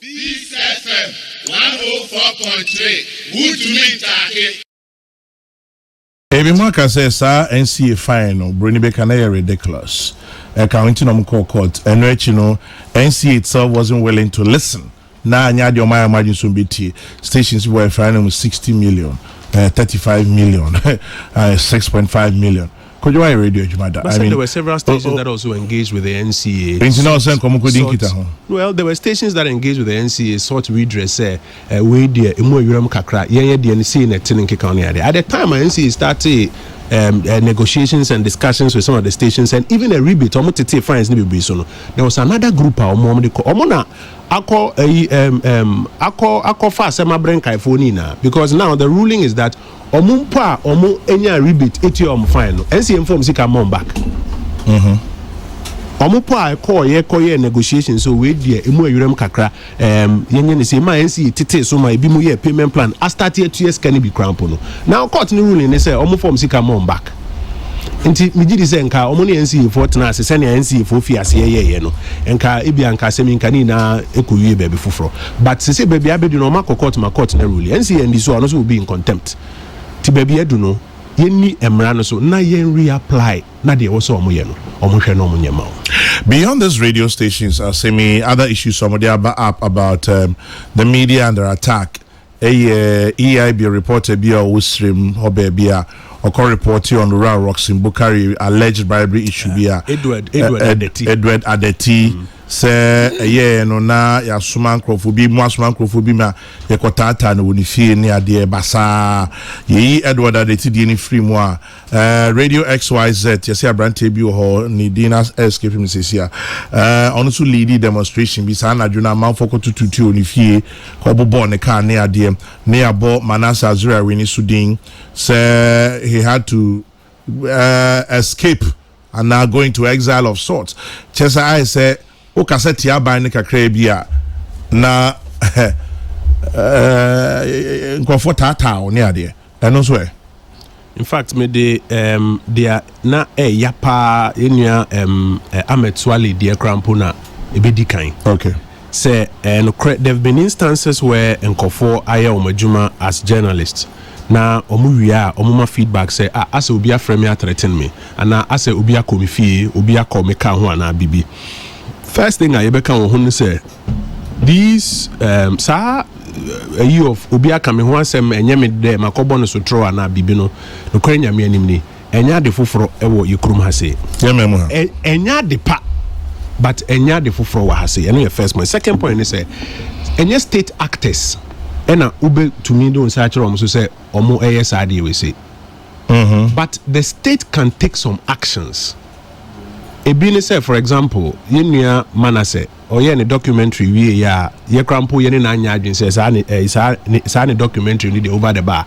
Peace FM 104.3. Good to meet you. Ebi Marka says, NCA fine no Bruni Bekana ridiculous. Counting on court and NCA itself wasn't willing to listen. Now nyadi o my margin soon BT stations were finding with 60 million, 35 million, 6.5 millild. Could you radio Jumada? I mean, there were several stations that also engaged with the NCA. Well, there were stations that engaged with the NCA sought redress. At the time, NCA started negotiations and discussions with some of the stations, and even a rebate. There was another group of because now the ruling is that omo enya rebate eti fine no NCM form sika mom back omo pa call ye negotiation so we there emu awurem kakra yenye ne say ma NCA tete so ma ebi mu ye payment plan a start here 2 years can be crampo no now court ni ruling ne say omo form sika mom back nti migidi se nka omo ne NCA for tena se se ne NCA for fi ase ye no nka ebi anka se mi nka ni na ekowie baby foforo but se baby abedu no ma court ma court na ruling NCA ndi so no so will be in contempt ti baby edu no yenni emra no so na yen reapply na de wo so omo ye no omo hwe no omo nyema. Beyond these radio stations other issues somebody up about the media and their attack EIB reported be a stream obebia or report on rural rocks in Bukari alleged bribery issue be Edward Adeti say no na ya suman krofobi mu asuman krofobi ma ye kotata no ni fie ni ade basa ye Edward Adeti di ni free mu Radio XYZ ye say abrante bi ho ni Dina escape him sesia on so lead demonstration bi sa na dwuna manfoko tututu ni fie ko bobo ne ka ne ade ne abo Manasa Azura we ni Sudin say he had to escape and now going to exile of sorts. Chesa I say o kaseti aba ne kakra bia na nkofo tata oni ade eno so in fact me de dia na yapa enua ametwale de krampo na ebedi kan okay say there have been instances where nkofo aye omadwuma as journalists na omuwia omuma feedback say asa obi afrɛ me threaten me ana asa obi akomi fie obi akome ka ho ana bibi. First thing I ever can who say these sa a year of Ubia coming one sem and yamid there, my cobon so throw and bibino, no crania me enemy, and ya de fufro ewo yukrum hase. And ya de pa, but and ya de fufro hase. And your first point. Second point is say, and your state actors, and ube to me don't say almost say, or more ASID we say. But the state can take some actions. Ebini say for example yenya manase or any documentary we ya ye krampo ye na anya adwin say sa ne documentary ni over the bar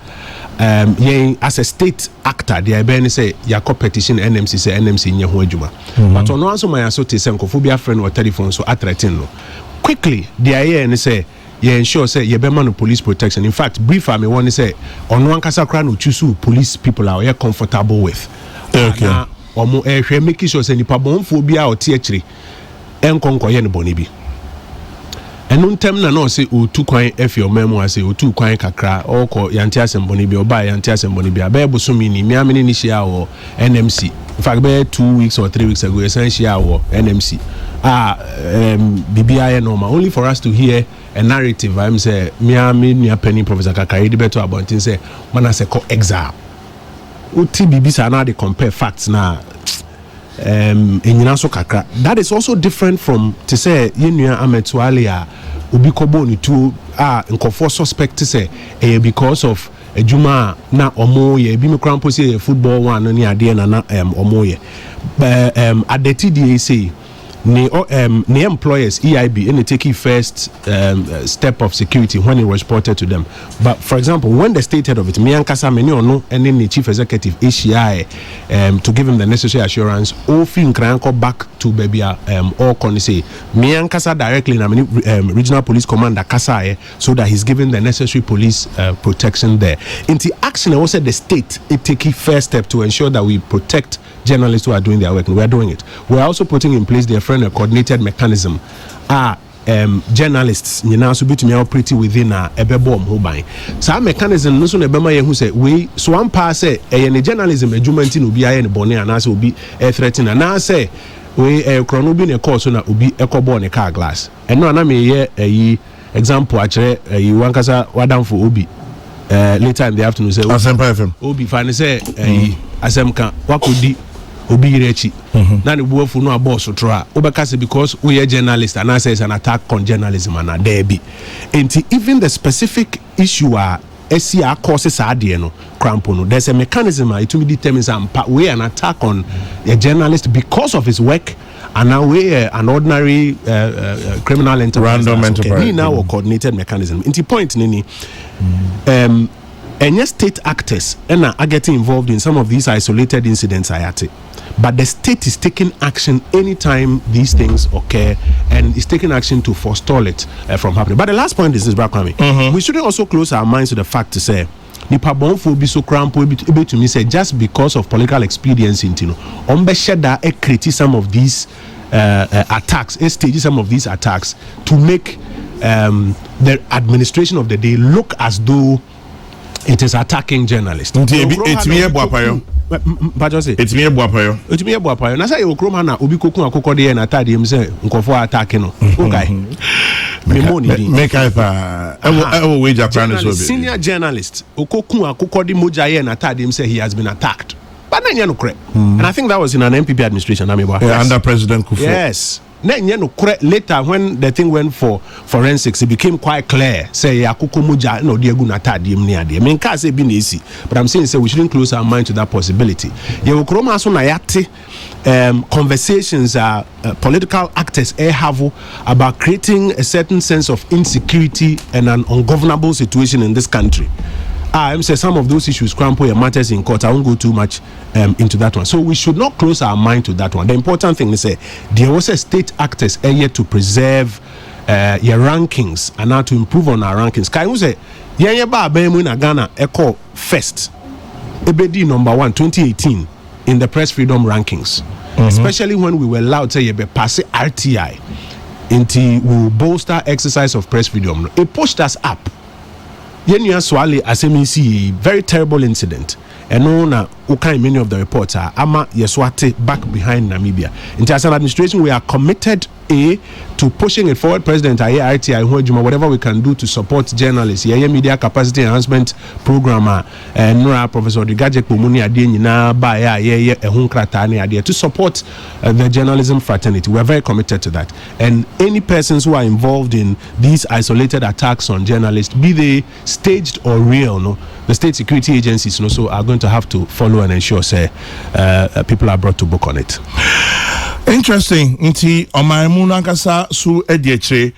yen as a state actor they be say ya competition NMC say NMC nye ho adwuma but ono anso man so te say nkofobia friend or telephone so atretin no quickly they here and say ye ensure say ye be man police protection. In fact brief me one say ono ankasa kra no choose police people are comfortable with okay omo ehwe make sure say nipa bonfo bia o tie akire enkonko ye ne boni bi enu ntem na no say o tu kwan efi o memu ase o tu kwan kakra oko yanti asemboni bi oba yanti asemboni bi abebo so mi ni miamini ni shia wo NMC in fact be 2 weeks or 3 weeks ago essentially wo NMC BBI normal only for us to hear a narrative I'm say miamini penny Professor Kakari de beto abontin say man say ko exile uti bibisa na they compare facts na so kakra. That is also different from to say yenua ametwale a obi kobo ni tu nkofo suspect say because of ejuma na omo ye bi me krampo say football one ni ade na omo ye adeti dey say the employers EIB and taking first step of security when it was reported to them. But for example, when the state head of it, Miankasa many or no, and then the chief executive ACI to give him the necessary assurance, all film cranko back to baby or can say Miankasa directly in regional police commander Kasaye so that he's given the necessary police protection there. In the action, I also the state it taking first step to ensure that we protect journalists who are doing their work, and we are doing it. We are also putting in place a coordinated mechanism. journalists nyina so betumi operate within a ebebo ho ban sa mechanism no so na bema ye hu say we so one pass say ne journalism adwumanti no obi aye ne bone ana say obi threaten ana say we krono bi ne call so na obi ekobo ne car glass eno ana me ye example akere wankasa wadamfo obi later in the afternoon say Asempa FM obi fane say asemka wakodi obi yirechi na ne buafu no aboss tro obeka say because we are journalist and say it's an attack on journalism and there be and even the specific issue are SCR causes ade no crampo no there's a mechanism it to determines we an attack on a journalist because of his work and now we an ordinary criminal enterprise random enterprise ni now a coordinated mechanism into point nini and state actors are getting involved in some of these isolated incidents but the state is taking action anytime these things occur and is taking action to forestall it from happening. But the last point is this, we shouldn't also close our minds to the fact to say nipa bonfo bi so crampo ebe to me say just because of political expedience intino ombe sheda create some of these attacks, stage some of these attacks to make the administration of the day look as though it is attacking journalists. It's me boapayo. But just say it's me boapayo. It's me boapayo. Na say okroma na obi kokun akoko de na tade em say nkofo attack no. Okay. Make I we Japan so senior journalist okokun akoko de moja ye na tade em say he has been attacked. But na no correct. And I think that was in an MPP administration under President Kufuor. Yes. No later when the thing went for forensics, it became quite clear. Say akuko muja no diegu na tadim ni ade. I mean, can't say be easy, but I'm saying say we shouldn't close our mind to that possibility. Ye ukroma so na yate conversations political actors have about creating a certain sense of insecurity and an ungovernable situation in this country. I'm saying some of those issues crampo matters in court. I won't go too much into that one. So we should not close our mind to that one. The important thing is there was a state actors yet to preserve your rankings and now to improve on our rankings. Can you say ba bemu na Ghana echo first ebedi number 1 2018 in the press freedom rankings, especially when we were allowed to say be pass RTI into we bolster exercise of press freedom. It pushed us up. Yenya Swale Asemisi, very terrible incident. And no many of the reports are Ama Yeswate back behind Namibia. In as an administration, we are committed to pushing it forward. President IRTI, whatever we can do to support journalists, media capacity enhancement program, and Professor Digajek Pumuni Adina Baya to support the journalism fraternity. We are very committed to that. And any persons who are involved in these isolated attacks on journalists, be they staged or real, the state security agencies also are going to have to follow and ensure people are brought to book on it. Interesting. Inti Omaimuna Kasa su Ediache.